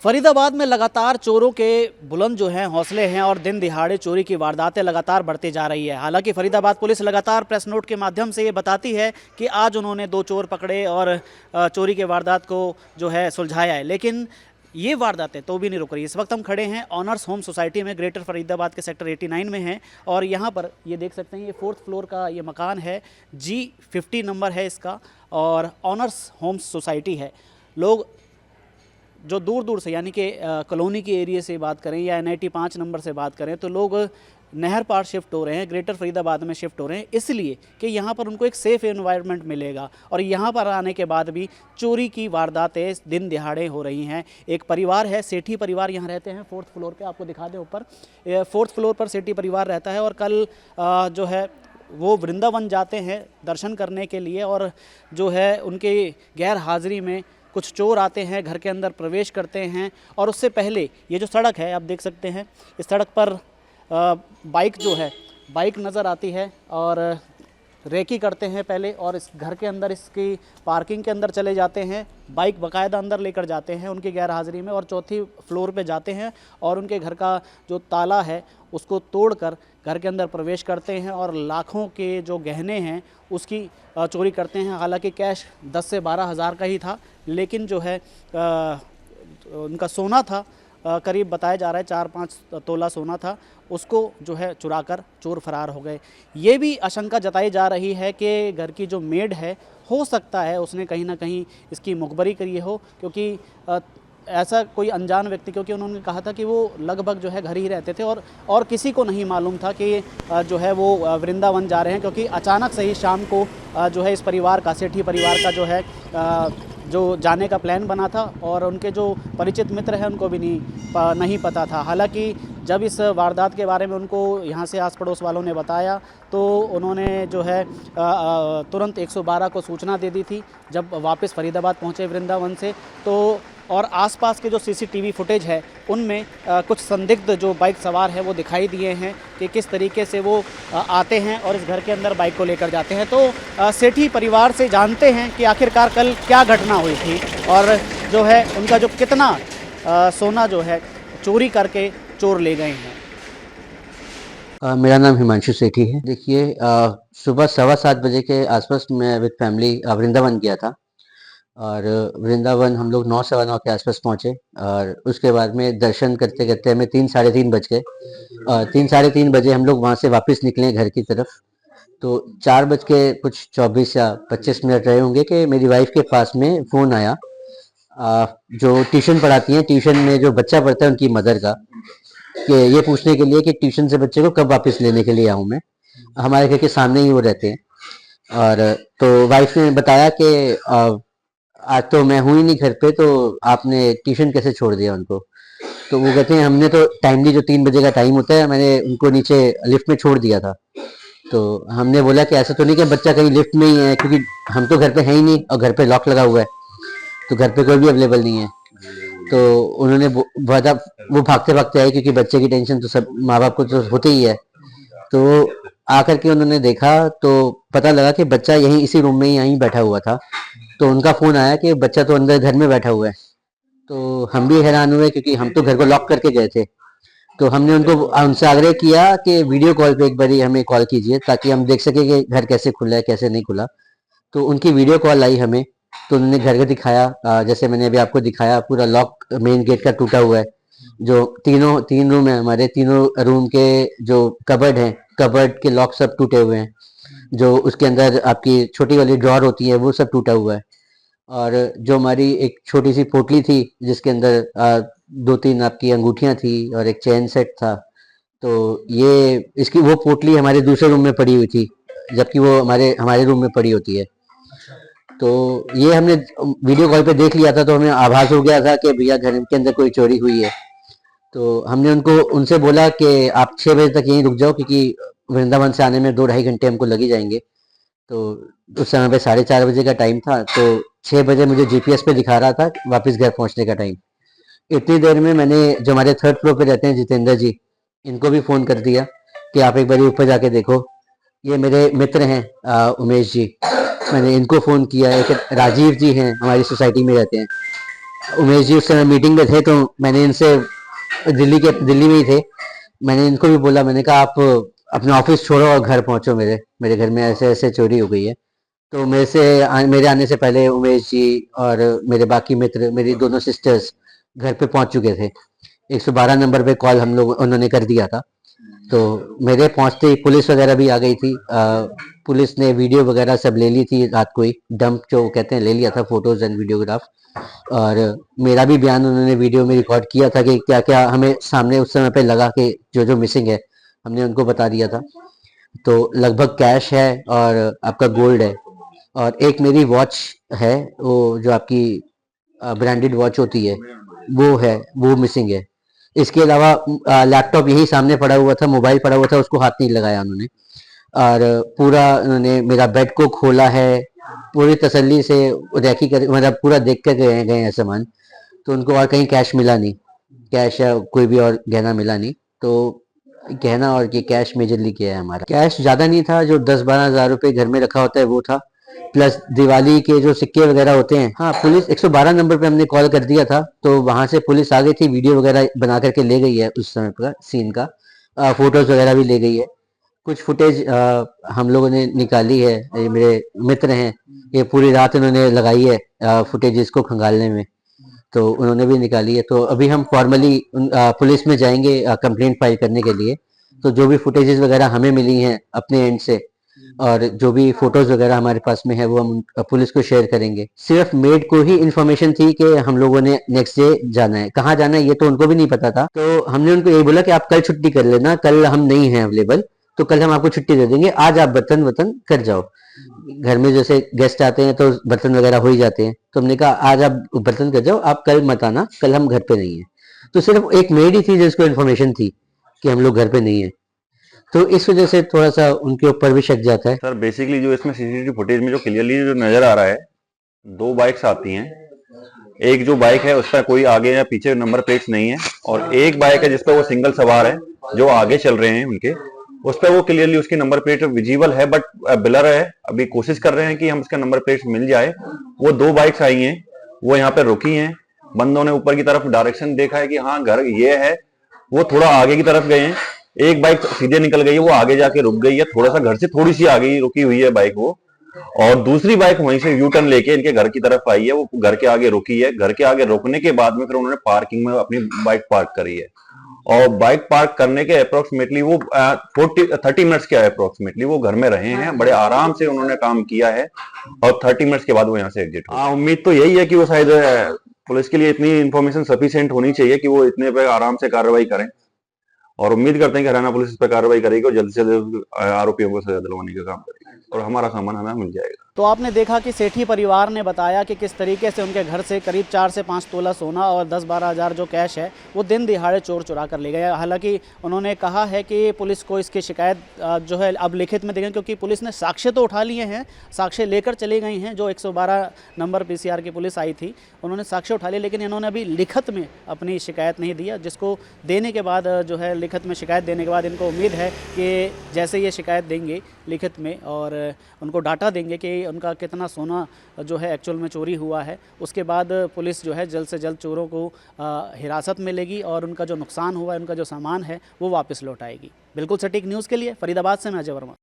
फरीदाबाद में लगातार चोरों के बुलंद जो हैं हौसले हैं और दिन दिहाड़े चोरी की वारदातें लगातार बढ़ती जा रही है। हालांकि फरीदाबाद पुलिस लगातार प्रेस नोट के माध्यम से ये बताती है कि आज उन्होंने 2 चोर पकड़े और चोरी के वारदात को जो है सुलझाया है, लेकिन ये वारदातें तो भी नहीं रुक रही। इस वक्त हम खड़े हैं ऑनर्स होम सोसाइटी में, ग्रेटर फरीदाबाद के सेक्टर 89 में हैं और यहाँ पर ये देख सकते हैं, ये 4th फ्लोर का ये मकान है, G50 नंबर है इसका और ऑनर्स होम सोसाइटी है। लोग जो दूर दूर से यानी कि कॉलोनी के एरिया से बात करें या NIT 5 नंबर से बात करें तो लोग नहर पार शिफ्ट हो रहे हैं, ग्रेटर फरीदाबाद में शिफ्ट हो रहे हैं, इसलिए कि यहाँ पर उनको एक सेफ़ एनवायरनमेंट मिलेगा। और यहाँ पर आने के बाद भी चोरी की वारदातें दिन दिहाड़े हो रही हैं। एक परिवार है, सेठी परिवार यहाँ रहते हैं 4th फ्लोर पे, आपको दिखा दें ऊपर 4th फ्लोर पर सेठी परिवार रहता है। और कल जो है वो वृंदावन जाते हैं दर्शन करने के लिए और जो है उनके गैर हाज़िरी में कुछ चोर आते हैं, घर के अंदर प्रवेश करते हैं। और उससे पहले ये जो सड़क है आप देख सकते हैं, इस सड़क पर बाइक जो है बाइक नज़र आती है और रेकी करते हैं पहले और इस घर के अंदर इसकी पार्किंग के अंदर चले जाते हैं, बाइक बाकायदा अंदर लेकर जाते हैं उनकी गैर हाज़िरी में और 4थी फ्लोर पे जाते हैं और उनके घर का जो ताला है उसको तोड़कर घर के अंदर प्रवेश करते हैं और लाखों के जो गहने हैं उसकी चोरी करते हैं। हालांकि कैश 10 से 12 हज़ार का ही था, लेकिन जो है उनका सोना था, करीब बताया जा रहा है 4-5 तोला सोना था, उसको जो है चुराकर चोर फरार हो गए। ये भी आशंका जताई जा रही है कि घर की जो मेड है हो सकता है उसने कहीं ना कहीं इसकी मुखबरी करी हो, क्योंकि ऐसा कोई अनजान व्यक्ति, क्योंकि उन्होंने कहा था कि वो लगभग जो है घर ही रहते थे और किसी को नहीं मालूम था कि जो है वो वृंदावन जा रहे हैं, क्योंकि अचानक से ही शाम को जो है इस परिवार का, सेठी परिवार का जो है जो जाने का प्लान बना था और उनके जो परिचित मित्र हैं उनको भी नहीं पता था। हालांकि जब इस वारदात के बारे में उनको यहाँ से आस पड़ोस वालों ने बताया तो उन्होंने जो है तुरंत 112 को सूचना दे दी थी। जब वापस फरीदाबाद पहुँचे वृंदावन से तो और आसपास के जो CCTV फुटेज है उनमें कुछ संदिग्ध जो बाइक सवार है वो दिखाई दिए हैं कि किस तरीके से वो आते हैं और इस घर के अंदर बाइक को लेकर जाते हैं। तो सेठी परिवार से जानते हैं कि आखिरकार कल क्या घटना हुई थी और जो है उनका जो कितना सोना जो है चोरी करके चोर ले गए हैं। मेरा नाम हिमांशु सेठी है। देखिए, सुबह 7:15 बजे के आसपास मैं विद फैमिली वृंदावन गया था और वृंदावन हम लोग 9 सवा 9 के आसपास पहुंचे और उसके बाद में दर्शन करते करते हमें 3 साढ़े 3 बज गए और 3 साढ़े 3 बजे हम लोग वहां से वापस निकले घर की तरफ। तो 4 बज के कुछ 24 या 25 मिनट रहे होंगे कि मेरी वाइफ के पास में फ़ोन आया, जो ट्यूशन पढ़ाती हैं, ट्यूशन में जो बच्चा पढ़ता है उनकी मदर का, कि ये पूछने के लिए कि ट्यूशन से बच्चे को कब वापस लेने के लिए आऊँ मैं। हमारे घर के सामने ही वो रहते हैं। और तो वाइफ ने बताया कि आज तो मैं हूँ ही नहीं घर पे, तो आपने ट्यूशन कैसे छोड़ दिया उनको। तो वो कहते हैं हमने तो टाइमली जो 3 बजे का टाइम होता है मैंने उनको नीचे लिफ्ट में छोड़ दिया था। तो हमने बोला कि ऐसा तो नहीं कि बच्चा कहीं लिफ्ट में ही है, क्योंकि हम तो घर पे है ही नहीं और घर पे लॉक लगा हुआ है, तो घर पे कोई भी अवेलेबल नहीं है। तो उन्होंने वो भागते भागते आए, क्योंकि बच्चे की टेंशन तो सब माँ बाप को तो होती ही है। तो आकर के उन्होंने देखा तो पता लगा कि बच्चा यहीं इसी रूम में ही यहीं बैठा हुआ था। तो उनका फ़ोन आया कि बच्चा तो अंदर घर में बैठा हुआ है। तो हम भी हैरान हुए, क्योंकि हम तो घर को लॉक करके गए थे। तो हमने उनसे आग्रह किया कि वीडियो कॉल पे एक बारी हमें कॉल कीजिए ताकि हम देख सके कि घर कैसे खुला है कैसे नहीं खुला। तो उनकी वीडियो कॉल आई हमें, तो उन्होंने घर का दिखाया, जैसे मैंने अभी आपको दिखाया, पूरा लॉक मेन गेट का टूटा हुआ है। जो 3 रूम है हमारे, 3 रूम के जो कबर्ड हैं, कबर्ड के लॉक सब टूटे हुए हैं। जो उसके अंदर आपकी छोटी वाली ड्रॉर होती है वो सब टूटा हुआ है। और जो हमारी एक छोटी सी पोटली थी जिसके अंदर 2-3 आपकी अंगूठियां थी और एक चेन सेट था, तो ये इसकी वो पोटली हमारे दूसरे रूम में पड़ी हुई थी, जबकि वो हमारे रूम में पड़ी होती है। तो ये हमने वीडियो कॉल पे देख लिया था, तो हमें आभास हो गया था कि भैया घर के अंदर कोई चोरी हुई है। तो हमने उनसे बोला कि आप 6 बजे तक यहीं रुक जाओ, क्योंकि वृंदावन से आने में 2-2.5 घंटे हमको लग ही जाएंगे। तो उस समय पे 4:30 बजे का टाइम था, तो 6 बजे मुझे GPS पे दिखा रहा था वापस घर पहुंचने का टाइम। इतनी देर में मैंने जो हमारे 3rd फ्लोर पे रहते हैं जितेंद्र जी, इनको भी फ़ोन कर दिया कि आप एक बार ऊपर जाके देखो। ये मेरे मित्र हैं उमेश जी, मैंने इनको फ़ोन किया। एक राजीव जी हैं, हमारी सोसाइटी में रहते हैं, उमेश जी उस समय मीटिंग में थे, तो मैंने इनसे दिल्ली में ही थे, मैंने इनको भी बोला, मैंने कहा आप अपना ऑफिस छोड़ो और घर पहुंचो, मेरे घर में ऐसे ऐसे चोरी हो गई है। तो मेरे आने से पहले उमेश जी और मेरे बाकी मित्र, मेरी दोनों सिस्टर्स घर पे पहुंच चुके थे। 112 नंबर पे कॉल हम लोग उन्होंने कर दिया था। तो मेरे पहुंचते ही पुलिस वगैरह भी आ गई थी। पुलिस ने वीडियो वगैरह सब ले ली थी, रात को ही डंप जो कहते हैं ले लिया था, फोटोज एंड वीडियोग्राफ। और मेरा भी बयान उन्होंने वीडियो में रिकॉर्ड किया था कि क्या क्या हमें सामने उस समय पे लगा कि जो जो मिसिंग है हमने उनको बता दिया था। तो लगभग कैश है और आपका गोल्ड है, और एक मेरी वॉच है, वो जो आपकी ब्रांडेड वॉच होती है वो है, वो मिसिंग है। इसके अलावा लैपटॉप यही सामने पड़ा हुआ था, मोबाइल पड़ा हुआ था, उसको हाथ नहीं लगाया उन्होंने। और पूरा उन्होंने मेरा बेड को खोला है, पूरी तसल्ली से रेकी कर, मतलब पूरा देख कर गए हैं सामान। तो उनको और कहीं कैश मिला नहीं, कैश या कोई भी और गहना मिला नहीं। तो गहना और ये कैश मेजरली किया है हमारा। कैश ज्यादा नहीं था, जो 10-12 हजार रुपए घर में रखा होता है वो था, प्लस दिवाली के जो सिक्के वगैरह होते हैं। हाँ, पुलिस 112 नंबर पे हमने कॉल कर दिया था, तो वहां से पुलिस आ गई थी, वीडियो वगैरह बना करके ले गई है उस समय का सीन का, फोटोज वगैरह भी ले गई है। कुछ फुटेज हम लोगों ने निकाली है, ये मेरे मित्र हैं, ये पूरी रात इन्होंने लगाई है फुटेज को खंगालने में, तो उन्होंने भी निकाली है। तो अभी हम फॉर्मली पुलिस में जाएंगे कंप्लेंट फाइल करने के लिए। तो जो भी फुटेजेस वगैरह हमें मिली हैं अपने एंड से, और जो भी फोटोज वगैरह हमारे पास में है, वो हम पुलिस को शेयर करेंगे। सिर्फ मेड को ही इन्फॉर्मेशन थी कि हम लोगों ने नेक्स्ट डे जाना है, कहाँ जाना है ये तो उनको भी नहीं पता था। तो हमने उनको यही बोला कि आप कल छुट्टी कर लेना, कल हम नहीं हैं अवेलेबल, तो कल हम आपको छुट्टी दे देंगे, आज आप बर्तन वर्तन कर जाओ। घर में जैसे गेस्ट आते हैं तो बर्तन वगैरह हो ही जाते हैं, तो हमने कहा आज आप बर्तन कर जाओ, आप कल मत आना, कल हम घर पे नहीं है। तो सिर्फ एक मेड ही थी जिसको इन्फॉर्मेशन थी कि हम लोग घर पे नहीं है, तो इस वजह से थोड़ा सा उनके ऊपर भी शक जाता है। सर बेसिकली जो इसमें सीसीटीवी फुटेज में जो क्लियरली जो नजर आ रहा है, दो बाइक्स आती हैं। एक जो बाइक है उस पर कोई आगे या पीछे नंबर प्लेट्स नहीं है, और एक बाइक है जिसपे वो सिंगल सवार है, जो आगे चल रहे हैं उनके, उस पर वो क्लियरली उसकी नंबर प्लेट विजिबल है, बट ब्लर है। अभी कोशिश कर रहे हैं कि हम उसका नंबर प्लेट मिल जाए। वो दो बाइक्स आई हैं, वो यहाँ पे रुकी हैं, बंदों ने ऊपर की तरफ डायरेक्शन देखा है कि हाँ घर ये है, वो थोड़ा आगे की तरफ गए हैं। एक बाइक सीधे निकल गई है, वो आगे जाके रुक गई है, थोड़ा सा घर से थोड़ी सी आगे ही रुकी हुई है बाइक वो। और दूसरी बाइक वहीं से यू टर्न लेके इनके घर की तरफ आई है, वो घर के आगे रुकी है। घर के आगे रुकने के बाद में फिर उन्होंने पार्किंग में अपनी बाइक पार्क करी है, और बाइक पार्क करने के अप्रोक्सीमेटली वो 30 मिनट्स के अप्रोक्सीमेटली वो घर में रहे हैं। बड़े आराम से उन्होंने काम किया है, और 30 मिनट्स के बाद वो यहाँ से एग्जिट हुए। उम्मीद तो यही है कि वो शायद पुलिस के लिए इतनी इन्फॉर्मेशन सफिशिएंट होनी चाहिए कि वो इतने पे आराम से कार्रवाई करें, और उम्मीद करते हैं कि हरियाणा पुलिस इस पर कार्रवाई करेगी और जल्द से जल्द आरोपियों को सजा दिलवाने का काम करेगी, और हमारा सामान हमें मिल जाएगा। तो आपने देखा कि सेठी परिवार ने बताया कि किस तरीके से उनके घर से करीब 4 से 5 तोला सोना और 10-12 हज़ार जो कैश है वो दिन दिहाड़े चोर चुरा कर ले गए। हालांकि उन्होंने कहा है कि पुलिस को इसकी शिकायत जो है अब लिखित में देंगे, क्योंकि पुलिस ने साक्ष्य तो उठा लिए हैं, साक्ष्य लेकर चली गई हैं। जो 112 नंबर पीसीआर की पुलिस आई थी उन्होंने साक्ष्य उठा लिए, लेकिन इन्होंने अभी लिखित में अपनी शिकायत नहीं दिया, जिसको देने के बाद जो है लिखित में शिकायत देने के बाद इनको उम्मीद है कि जैसे ये शिकायत देंगे लिखित में और उनको डाटा देंगे कि उनका कितना सोना जो है एक्चुअल में चोरी हुआ है, उसके बाद पुलिस जो है जल्द से जल्द चोरों को हिरासत में लेगी और उनका जो नुकसान हुआ है, उनका जो सामान है वो वापस लौटाएगी। बिल्कुल सटीक न्यूज़ के लिए फरीदाबाद से मैं अजय वर्मा।